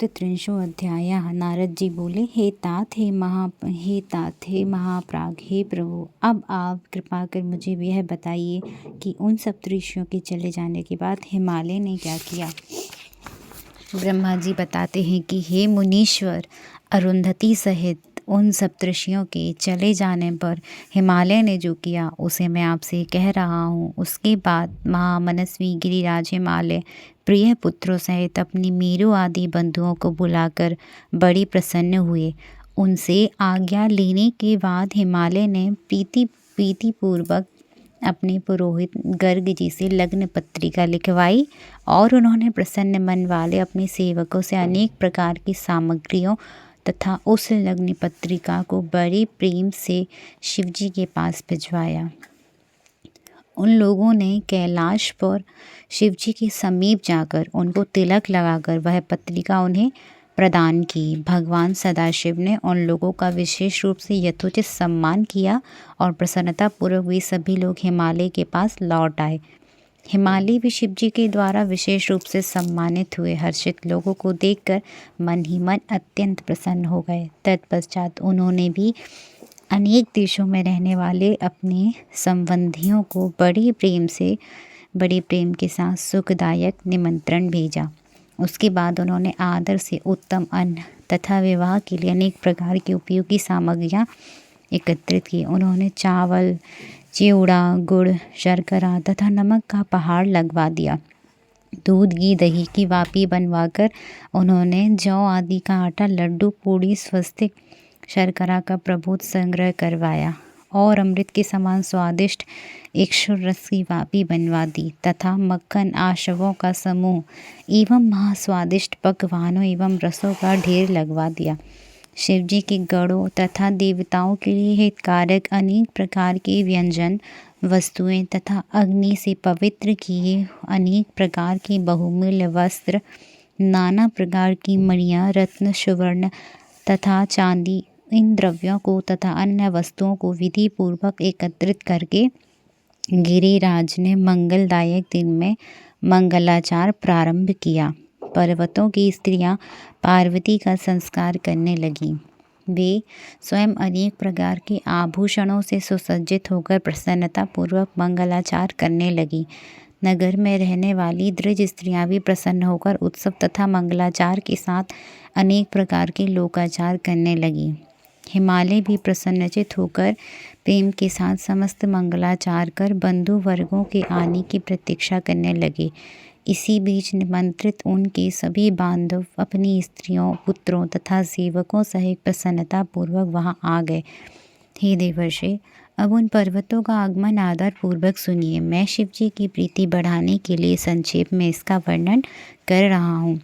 सप्तत्रिंशोऽध्यायः। नारद जी बोले, हे तात, हे महाप्राग, हे प्रभु, अब आप कृपा कर मुझे यह बताइए कि उन सप्तऋषियों के चले जाने के बाद हिमालय ने क्या किया। ब्रह्मा जी बताते हैं कि हे मुनीश्वर, अरुंधति सहित उन सप्तऋषियों के चले जाने पर हिमालय ने जो किया उसे मैं आपसे कह रहा हूँ। उसके बाद महामनस्वी गिरिराज हिमालय प्रिय पुत्रों सहित अपनी मेरु आदि बंधुओं को बुलाकर बड़ी प्रसन्न हुए। उनसे आज्ञा लेने के बाद हिमालय ने प्रीति पूर्वक अपने पुरोहित गर्ग जी से लग्न पत्रिका लिखवाई और उन्होंने प्रसन्न मन वाले अपने सेवकों से अनेक प्रकार की सामग्रियों तथा उस लग्न पत्रिका को बड़े प्रेम से शिवजी के पास भिजवाया। उन लोगों ने कैलाश पर शिवजी के समीप जाकर उनको तिलक लगाकर वह पत्रिका उन्हें प्रदान की। भगवान सदाशिव ने उन लोगों का विशेष रूप से यथोचित सम्मान किया और प्रसन्नतापूर्वक वे सभी लोग हिमालय के पास लौट आए। हिमालय भी शिवजी के द्वारा विशेष रूप से सम्मानित हुए। हर्षित लोगों को देखकर मन ही मन अत्यंत प्रसन्न हो गए। तत्पश्चात उन्होंने भी अनेक देशों में रहने वाले अपने संबंधियों को बड़े प्रेम के साथ सुखदायक निमंत्रण भेजा। उसके बाद उन्होंने आदर से उत्तम अन्न तथा विवाह के लिए अनेक प्रकार की उपयोगी सामग्रियां एकत्रित की। उन्होंने चावल, चिवड़ा, गुड़, शर्करा तथा नमक का पहाड़ लगवा दिया। दूध, घी, दही की वापी बनवाकर उन्होंने जौ आदि का आटा, लड्डू, पूड़ी, स्वस्तिक, शर्करा का प्रभुत संग्रह करवाया और अमृत के समान स्वादिष्ट इक्षुर रस की वापी बनवा दी तथा मक्खन, आशवों का समूह एवं महास्वादिष्ट पकवानों एवं रसों का ढेर लगवा दिया। शिवजी के गणों तथा देवताओं के लिए हितकारक अनेक प्रकार के व्यंजन वस्तुएं तथा अग्नि से पवित्र किए अनेक प्रकार के बहुमूल्य वस्त्र, नाना प्रकार की मणियाँ, रत्न, सुवर्ण तथा चांदी, इन द्रव्यों को तथा अन्य वस्तुओं को विधि पूर्वक एकत्रित करके गिरिराज ने मंगलदायक दिन में मंगलाचार प्रारंभ किया। पर्वतों की स्त्रियां पार्वती का संस्कार करने लगीं। वे स्वयं अनेक प्रकार के आभूषणों से सुसज्जित होकर प्रसन्नता पूर्वक मंगलाचार करने लगी। नगर में रहने वाली द्विज स्त्रियां भी प्रसन्न होकर उत्सव तथा मंगलाचार के साथ अनेक प्रकार के लोकाचार करने लगी। हिमालय भी प्रसन्नचित होकर प्रेम के साथ समस्त मंगलाचार कर बंधु वर्गों के आने की प्रतीक्षा करने लगे। इसी बीच निमंत्रित उनके सभी बांधव अपनी स्त्रियों, पुत्रों तथा सेवकों सहित प्रसन्नता पूर्वक वहां आ गए। हे देवर्षि, अब उन पर्वतों का आगमन आदर पूर्वक सुनिए। मैं शिवजी की प्रीति बढ़ाने के लिए संक्षेप में इसका वर्णन कर रहा हूँ।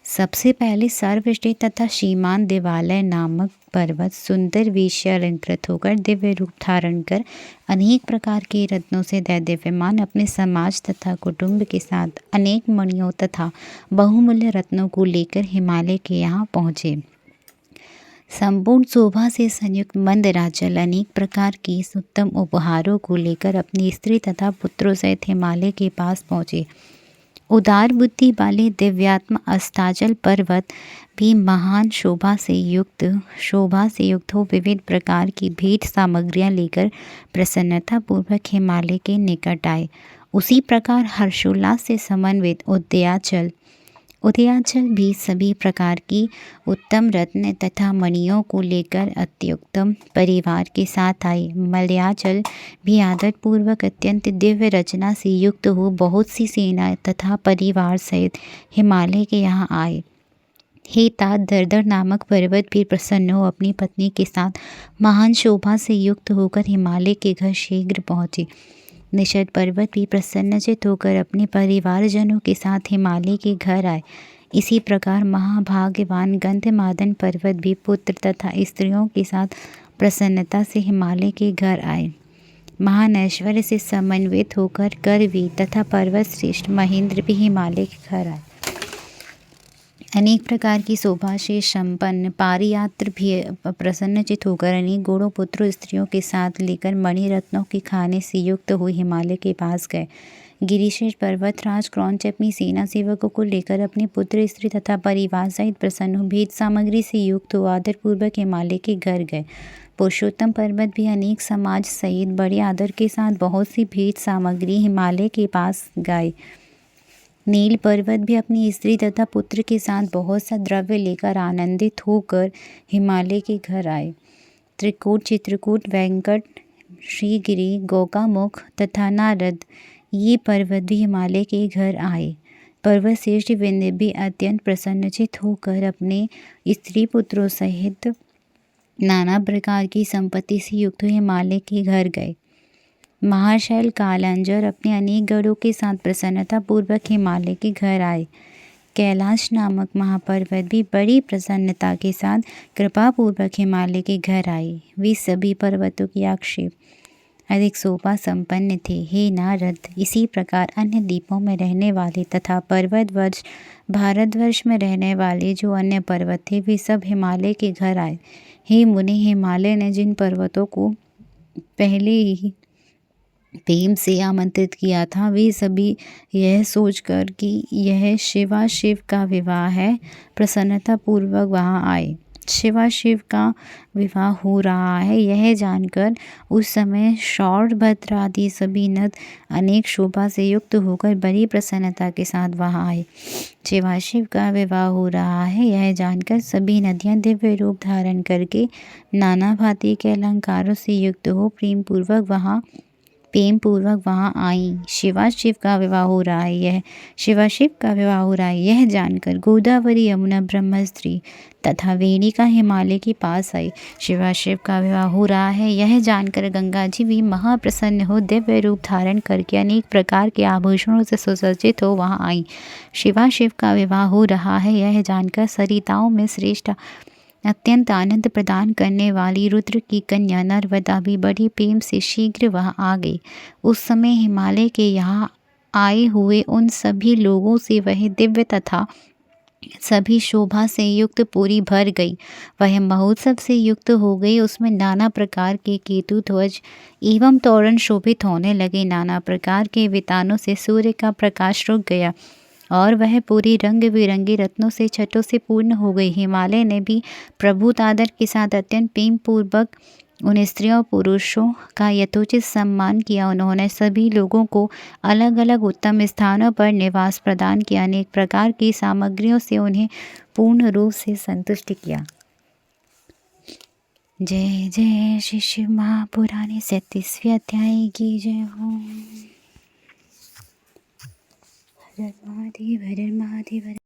सबसे पहले सर्वश्रेष्ठ तथा श्रीमान देवालय नामक पर्वत सुंदर वेश से अलंकृत होकर दिव्य रूप धारण कर अनेक प्रकार के रत्नों से दैदिव्यमान अपने समाज तथा कुटुंब के साथ अनेक मणियों तथा बहुमूल्य रत्नों को लेकर हिमालय के यहाँ पहुँचे। संपूर्ण शोभा से संयुक्त मंदराचल अनेक प्रकार की उत्तम उपहारों को लेकर अपनी स्त्री तथा पुत्रों सहित हिमालय के पास पहुँचे। उदार बुद्धि वाले दिव्यात्मा अस्ताचल पर्वत भी महान शोभा से युक्त हो विविध प्रकार की भेंट सामग्रियां लेकर प्रसन्नता पूर्वक हिमालय के निकट आए। उसी प्रकार हर्षोल्लास से समन्वित उदयाचल भी सभी प्रकार की उत्तम रत्न तथा मणियों को लेकर अत्युत्तम परिवार के साथ आए। मलयाचल भी आदर पूर्वक अत्यंत दिव्य रचना से युक्त हो बहुत सी सेना तथा परिवार सहित हिमालय के यहाँ आए। हे तात, दरदर नामक पर्वत भी प्रसन्न हो अपनी पत्नी के साथ महान शोभा से युक्त होकर हिमालय के घर शीघ्र पहुँचे। निषद पर्वत भी प्रसन्नचित होकर अपने परिवारजनों के साथ हिमालय के घर आए। इसी प्रकार महाभाग्यवान गंधमादन पर्वत भी पुत्र तथा स्त्रियों के साथ प्रसन्नता से हिमालय के घर आए। महान ऐश्वर्य से समन्वित होकर करवीर तथा पर्वत श्रेष्ठ महेंद्र भी हिमालय के घर आए। अनेक प्रकार की शोभा से संपन्न पारियात्र भी प्रसन्नचित होकर अनेक घोड़ों पुत्रों स्त्रियों के साथ लेकर मणिरत्नों के खाने से युक्त हुए हिमालय के पास गए। गिरिशेष पर्वतराज क्रौंच अपनी सेना सेवकों को लेकर अपने पुत्र स्त्री तथा परिवार सहित प्रसन्न भेंट सामग्री से युक्त हो आदर पूर्वक हिमालय के घर गए। पुरुषोत्तम पर्वत भी अनेक समाज सहित बड़े आदर के साथ बहुत सी भेंट सामग्री हिमालय के पास गए। नील पर्वत भी अपनी स्त्री तथा पुत्र के साथ बहुत सा द्रव्य लेकर आनंदित होकर हिमालय के घर आए। त्रिकूट, चित्रकूट, वेंकट, श्रीगिरि, गोकामुख तथा नारद ये पर्वत भी हिमालय के घर आए। पर्वत श्रेष्ठ विंध्य भी अत्यंत प्रसन्नचित होकर अपने स्त्री पुत्रों सहित नाना प्रकार की संपत्ति से युक्त हिमालय के घर गए। महाशैल कालांजर अपने अनेक गढ़ों के साथ प्रसन्नता पूर्वक हिमालय के घर आए। कैलाश नामक महापर्वत भी बड़ी प्रसन्नता के साथ कृपा पूर्वक हिमालय के घर आए। वे सभी पर्वतों की आक्षेप अधिक शोभा संपन्न थे। हे नारद, इसी प्रकार अन्य द्वीपों में रहने वाले तथा पर्वतवर्ष भारतवर्ष में रहने वाले जो अन्य पर्वत थे वे सब हिमालय के घर आए। हे मुनि, हिमालय ने जिन पर्वतों को पहले ही प्रेम से आमंत्रित किया था वे सभी यह सोचकर कि यह शिवाशिव का विवाह है प्रसन्नता पूर्वक वहाँ आए। शिवाशिव का विवाह हो रहा है यह जानकर उस समय शौरभद्र आदि सभी नद अनेक शोभा से युक्त होकर बड़ी प्रसन्नता के साथ वहाँ आए। शिवाशिव का विवाह हो रहा है यह जानकर सभी नदियाँ दिव्य रूप धारण करके नाना भांति के अलंकारों से युक्त हो प्रेम पूर्वक वहाँ आई। शिवाशिव का विवाह हो रहा है यह जानकर गोदावरी, यमुना, ब्रह्मस्त्री तथा वेणिका हिमालय के पास आई। शिवाशिव का विवाह हो रहा है यह जानकर गंगा जी भी महाप्रसन्न हो दिव्य रूप धारण करके अनेक प्रकार के आभूषणों से सुसज्जित हो वहाँ आई। शिवाशिव का विवाह हो रहा है यह जानकर सरिताओं में श्रेष्ठ अत्यंत आनंद प्रदान करने वाली रुद्र की कन्या नर्मदा भी बड़ी प्रेम से शीघ्र वहाँ आ गई। उस समय हिमालय के यहाँ आए हुए उन सभी लोगों से वह दिव्य तथा सभी शोभा से युक्त पूरी भर गई। वह महोत्सव से युक्त हो गई। उसमें नाना प्रकार के केतु ध्वज एवं तोरण शोभित होने लगे। नाना प्रकार के वितानों से सूर्य का प्रकाश रुक गया और वह पूरी रंग बिरंगी रत्नों से छटों से पूर्ण हो गई। हिमालय ने भी प्रभुत आदर के साथ अत्यंत प्रेम पूर्वक उन स्त्रियों पुरुषों का यथोचित सम्मान किया। उन्होंने सभी लोगों को अलग अलग उत्तम स्थानों पर निवास प्रदान किया। अनेक प्रकार की सामग्रियों से उन्हें पूर्ण रूप से संतुष्ट किया। जय जय श्री शिव महापुराण 37वें अध्याय की जय हो। हर हर महादेव हर हर महादेव।